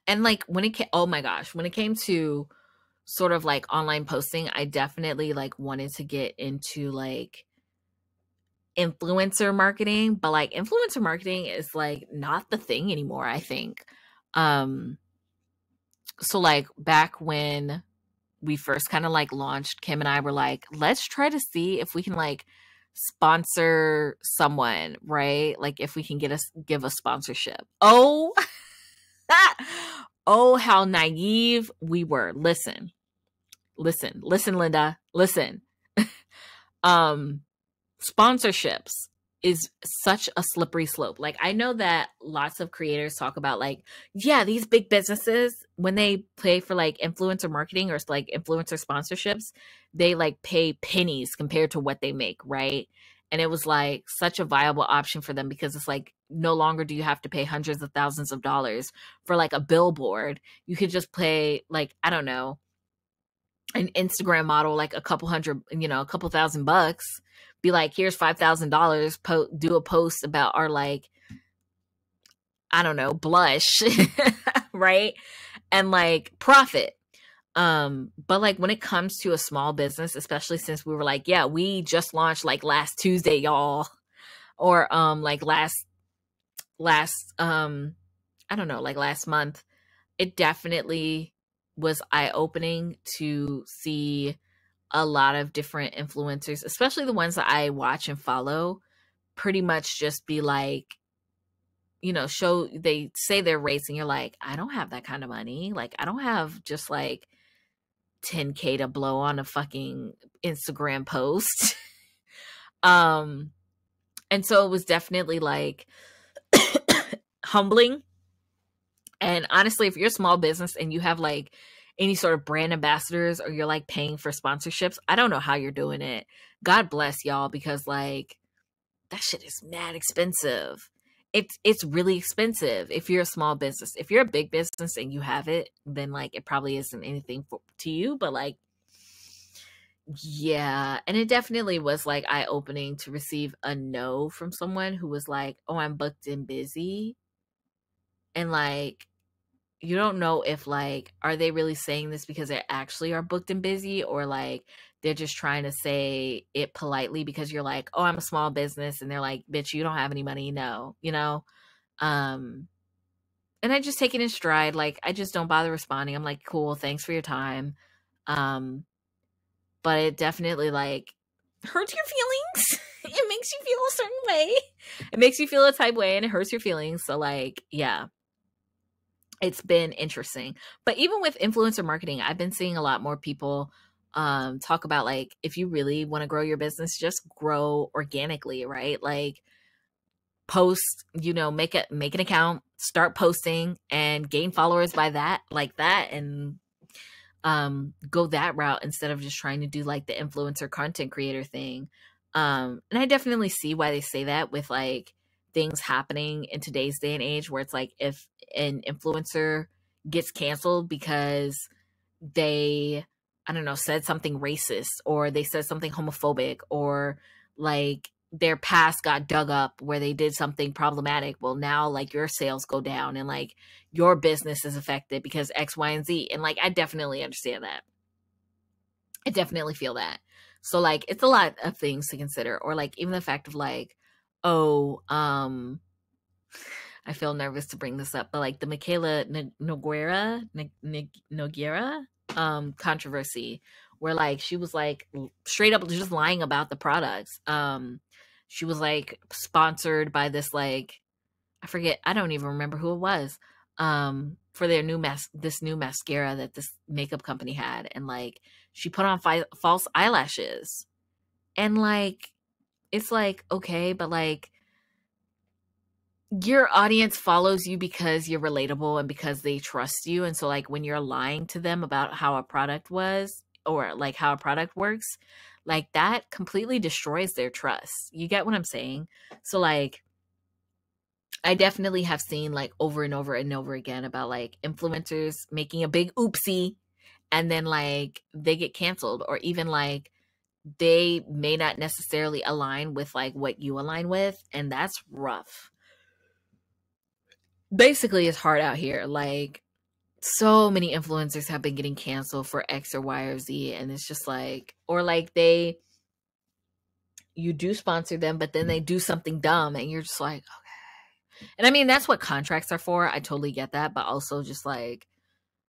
And like when it came, oh my gosh, when it came to sort of like online posting, I definitely like wanted to get into like influencer marketing, but like influencer marketing is like not the thing anymore, I think. Um so like back when we first kind of like launched, Kim and I were like, let's try to see if we can like sponsor someone, right? Like if we can give a sponsorship. Oh, oh, how naive we were. Listen, Linda, listen. um Sponsorships is such a slippery slope. Like I know that lots of creators talk about like, yeah, these big businesses, when they pay for like influencer marketing or like influencer sponsorships, they like pay pennies compared to what they make, right? And it was like such a viable option for them because it's like no longer do you have to pay hundreds of thousands of dollars for like a billboard. You could just pay like, I don't know, an Instagram model like a couple hundred, a couple $1,000, be like, here's $5,000, do a post about our like, I don't know, blush, right? And like profit. But like when it comes to a small business, especially since we were like, yeah, we just launched like last Tuesday, y'all, or like last I don't know, like last month, it definitely was eye-opening to see a lot of different influencers, especially the ones that I watch and follow, pretty much just be like, they say their rates and you're like, I don't have that kind of money. Like, I don't have just like 10K to blow on a fucking Instagram post. And so it was definitely like humbling. And honestly, if you're a small business and you have like any sort of brand ambassadors or you're like paying for sponsorships, I don't know how you're doing it. God bless y'all, because like that shit is mad expensive. It's really expensive if you're a small business. If you're a big business and you have it, then like it probably isn't anything to you, but like yeah, and it definitely was like eye-opening to receive a no from someone who was like, "Oh, I'm booked and busy." And like you don't know if like, are they really saying this because they actually are booked and busy, or like they're just trying to say it politely because you're like, oh, I'm a small business, and they're like, bitch, you don't have any money. No, um and I just take it in stride. Like I just don't bother responding. I'm like, cool, thanks for your time. um but it definitely like hurts your feelings. It makes you feel a certain way. It makes you feel a type way, and it hurts your feelings. So like, yeah, it's been interesting. But even with influencer marketing, I've been seeing a lot more people talk about like, if you really want to grow your business, just grow organically, right? Like post, make an account, start posting and gain followers by that, like that, and go that route instead of just trying to do like the influencer content creator thing. And I definitely see why they say that with like things happening in today's day and age, where it's like if an influencer gets canceled because they, I don't know, said something racist, or they said something homophobic, or like their past got dug up where they did something problematic. Well, now like your sales go down and like your business is affected because X, Y, and Z. And like, I definitely understand that. I definitely feel that. So like, it's a lot of things to consider, or like even the fact of like, oh, I feel nervous to bring this up, but like the Michaela Noguera controversy, where like she was like straight up just lying about the products. She was like sponsored by this like, I forget, I don't even remember who it was, for their this new mascara that this makeup company had, and like she put on false eyelashes, and like it's like, okay, but like your audience follows you because you're relatable and because they trust you. And so like when you're lying to them about how a product was, or like how a product works, like that completely destroys their trust. You get what I'm saying? So like I definitely have seen like over and over and over again about like influencers making a big oopsie, and then like they get canceled, or even like they may not necessarily align with like what you align with, and that's rough. Basically, it's hard out here. Like so many influencers have been getting canceled for X or Y or Z, and it's just like, or like you do sponsor them, but then they do something dumb, and you're just like, okay. And I mean, that's what contracts are for. I totally get that, but also just like,